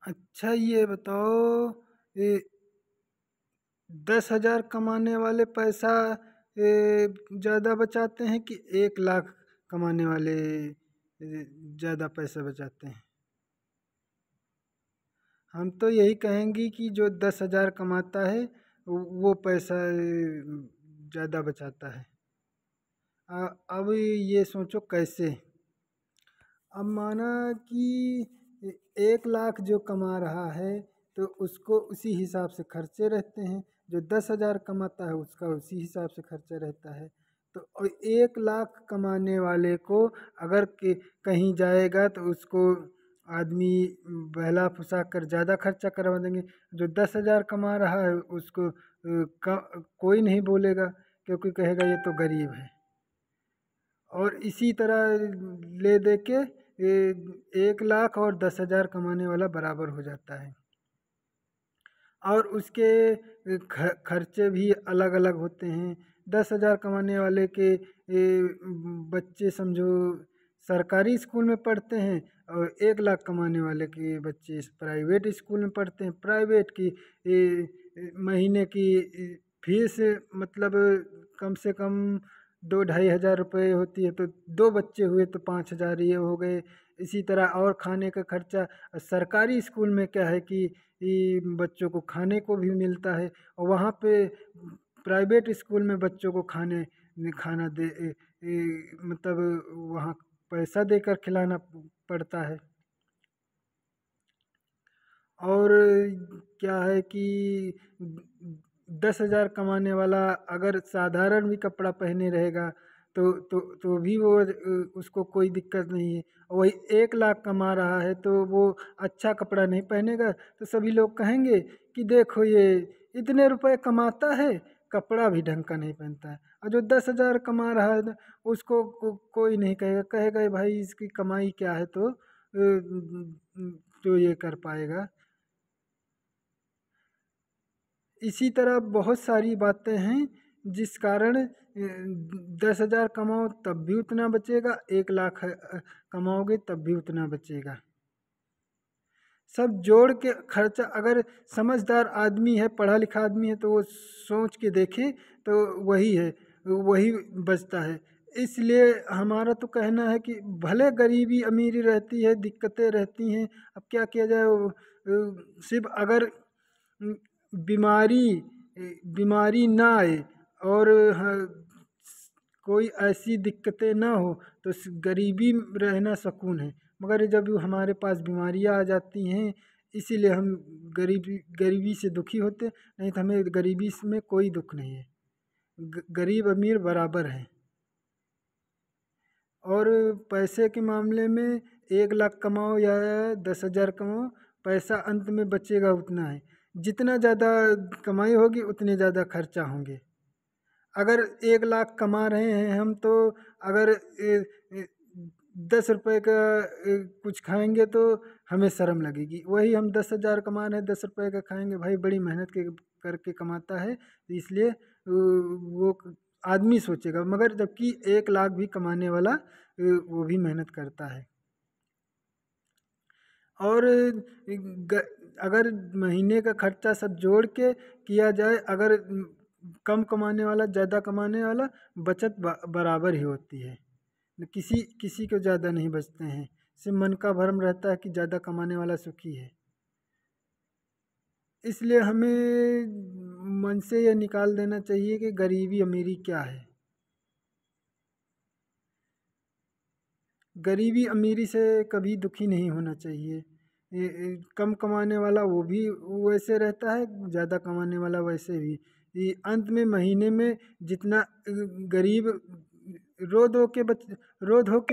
अच्छा ये बताओ, ये 10,000 कमाने वाले पैसा ज़्यादा बचाते हैं कि 1 लाख कमाने वाले ज़्यादा पैसा बचाते हैं? हम तो यही कहेंगे कि जो 10,000 कमाता है वो पैसा ज़्यादा बचाता है। अब ये सोचो कैसे। अब माना कि 1 लाख जो कमा रहा है तो उसको उसी हिसाब से खर्चे रहते हैं, जो 10,000 कमाता है उसका उसी हिसाब से खर्चा रहता है। तो 1 लाख कमाने वाले को अगर कहीं जाएगा तो उसको आदमी बहला फुसा कर ज़्यादा खर्चा करवा देंगे। जो 10,000 कमा रहा है उसको कोई नहीं बोलेगा, क्योंकि कहेगा ये तो गरीब है। और इसी तरह ले दे के 1 लाख और 10,000 कमाने वाला बराबर हो जाता है। और उसके खर्चे भी अलग अलग होते हैं। 10,000 कमाने वाले के बच्चे समझो सरकारी स्कूल में पढ़ते हैं, और 1 लाख कमाने वाले के बच्चे प्राइवेट स्कूल में पढ़ते हैं। प्राइवेट की महीने की फीस मतलब कम से कम 2-2,500 रुपये होती है, तो 2 बच्चे हुए तो 5,000 ये हो गए। इसी तरह और खाने का खर्चा। सरकारी स्कूल में क्या है कि बच्चों को खाने को भी मिलता है, और वहाँ पे प्राइवेट स्कूल में बच्चों को खाना मतलब वहाँ पैसा देकर खिलाना पड़ता है। और क्या है कि 10,000 कमाने वाला अगर साधारण भी कपड़ा पहने रहेगा तो भी वो उसको कोई दिक्कत नहीं है। वही 1 लाख कमा रहा है तो वो अच्छा कपड़ा नहीं पहनेगा तो सभी लोग कहेंगे कि देखो ये इतने रुपए कमाता है, कपड़ा भी ढंग का नहीं पहनता है। और जो 10,000 कमा रहा है उसको कोई नहीं कहेगा, कहेगा भाई इसकी कमाई क्या है तो ये कर पाएगा। इसी तरह बहुत सारी बातें हैं जिस कारण 10,000 कमाओ तब भी उतना बचेगा, 1 लाख कमाओगे तब भी उतना बचेगा। सब जोड़ के खर्चा, अगर समझदार आदमी है, पढ़ा लिखा आदमी है, तो वो सोच के देखे तो वही है, वही बचता है। इसलिए हमारा तो कहना है कि भले गरीबी अमीरी रहती है, दिक्कतें रहती हैं, अब क्या किया जाए। सिर्फ अगर बीमारी बीमारी ना आए और कोई ऐसी दिक्कतें ना हो तो गरीबी में रहना सुकून है। मगर जब हमारे पास बीमारियां आ जाती हैं इसीलिए हम गरीबी से दुखी होते, नहीं तो हमें गरीबी में कोई दुख नहीं है। गरीब अमीर बराबर है। और पैसे के मामले में 1 लाख कमाओ या 10,000 कमाओ, पैसा अंत में बचेगा उतना है। जितना ज़्यादा कमाई होगी उतने ज़्यादा खर्चा होंगे। अगर 1 लाख कमा रहे हैं हम तो अगर 10 रुपए का कुछ खाएंगे तो हमें शर्म लगेगी। वही हम 10,000 कमा रहे हैं, 10 रुपए का खाएंगे, भाई बड़ी मेहनत करके कमाता है तो इसलिए वो आदमी सोचेगा। मगर जबकि 1 लाख भी कमाने वाला वो भी मेहनत करता है। और अगर महीने का खर्चा सब जोड़ के किया जाए, अगर कम कमाने वाला ज़्यादा कमाने वाला, बचत बराबर ही होती है। किसी किसी को ज़्यादा नहीं बचते हैं। सिर्फ मन का भ्रम रहता है कि ज़्यादा कमाने वाला सुखी है। इसलिए हमें मन से यह निकाल देना चाहिए कि गरीबी अमीरी क्या है। गरीबी अमीरी से कभी दुखी नहीं होना चाहिए। कम कमाने वाला वो भी वैसे रहता है, ज़्यादा कमाने वाला वैसे भी। अंत में महीने में जितना गरीब रो धो के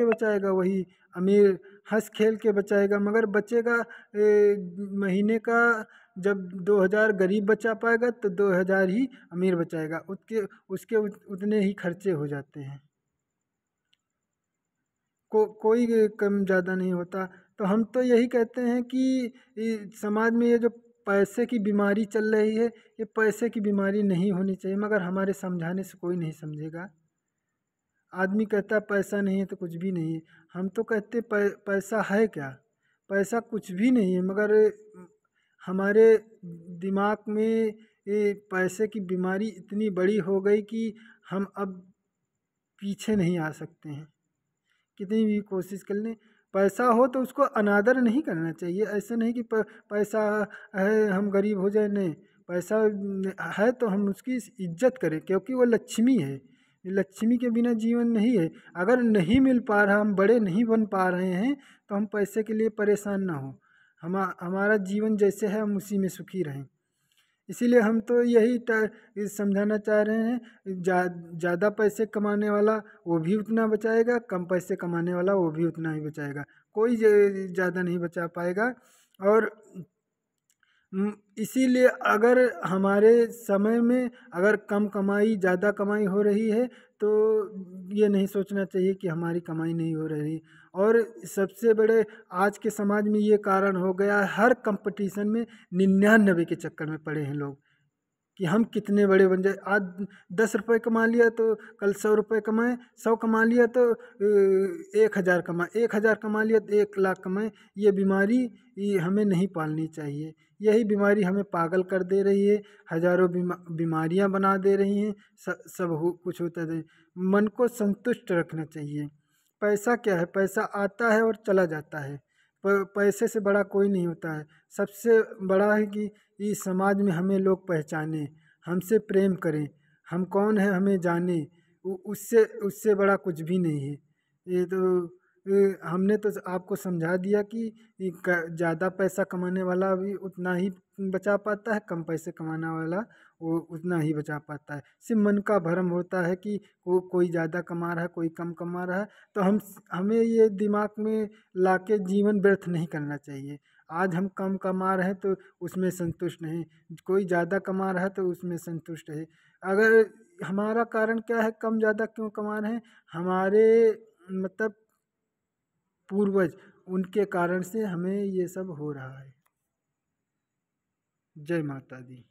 बचाएगा वही अमीर हंस खेल के बचाएगा। मगर बचेगा महीने का जब 2,000 गरीब बचा पाएगा तो 2,000 ही अमीर बचाएगा। उसके उतने ही खर्चे हो जाते हैं। कोई कम ज़्यादा नहीं होता। तो हम तो यही कहते हैं कि समाज में ये जो पैसे की बीमारी चल रही है, ये पैसे की बीमारी नहीं होनी चाहिए, मगर हमारे समझाने से कोई नहीं समझेगा। आदमी कहता है पैसा नहीं है तो कुछ भी नहीं है। हम तो कहते पैसा है क्या। पैसा कुछ भी नहीं है, मगर हमारे दिमाग में ये पैसे की बीमारी इतनी बड़ी हो गई कि हम अब पीछे नहीं आ सकते हैं, कितनी भी कोशिश कर लें। पैसा हो तो उसको अनादर नहीं करना चाहिए, ऐसे नहीं कि पैसा है हम गरीब हो जाए, नहीं। पैसा है तो हम उसकी इज्जत करें, क्योंकि वो लक्ष्मी है। लक्ष्मी के बिना जीवन नहीं है। अगर नहीं मिल पा रहा, हम बड़े नहीं बन पा रहे हैं, तो हम पैसे के लिए परेशान ना हो। हमारा जीवन जैसे है हम उसी में सुखी रहें। इसीलिए हम तो यही समझाना चाह रहे हैं, ज़्यादा पैसे कमाने वाला वो भी उतना बचाएगा, कम पैसे कमाने वाला वो भी उतना ही बचाएगा, कोई ज़्यादा नहीं बचा पाएगा। और इसीलिए अगर हमारे समय में अगर कम कमाई ज़्यादा कमाई हो रही है, तो ये नहीं सोचना चाहिए कि हमारी कमाई नहीं हो रही। और सबसे बड़े आज के समाज में ये कारण हो गया है, हर कंपटीशन में 99 के चक्कर में पड़े हैं लोग, कि हम कितने बड़े बन जाए। आज 10 रुपये कमा लिया तो कल 100 रुपये कमाएं, 100 कमा लिया तो 1000 कमाएं, 1000 कमा लिया तो 1 लाख कमाएं। ये बीमारी ये हमें नहीं पालनी चाहिए। यही बीमारी हमें पागल कर दे रही है, हजारों बीमारियां बना दे रही हैं। कुछ होता है। मन को संतुष्ट रखना चाहिए। पैसा क्या है, पैसा आता है और चला जाता है। पैसे से बड़ा कोई नहीं होता है। सबसे बड़ा है कि इस समाज में हमें लोग पहचाने, हमसे प्रेम करें, हम कौन है हमें जाने। उससे उससे बड़ा कुछ भी नहीं है। ये तो हमने तो आपको समझा दिया कि ज़्यादा पैसा कमाने वाला भी उतना ही बचा पाता है, कम पैसे कमाने वाला वो उतना ही बचा पाता है। सिर्फ मन का भ्रम होता है कि कोई ज़्यादा कमा रहा है, कोई कम कमा रहा है। तो हमें ये दिमाग में लाके जीवन व्यर्थ नहीं करना चाहिए। आज हम कम कमा रहे हैं तो उसमें संतुष्ट नहीं, कोई ज़्यादा कमा रहा है तो उसमें संतुष्ट है। अगर हमारा कारण क्या है, कम ज़्यादा क्यों कमा रहे हैं, हमारे मतलब पूर्वज, उनके कारण से हमें ये सब हो रहा है। जय माता दी।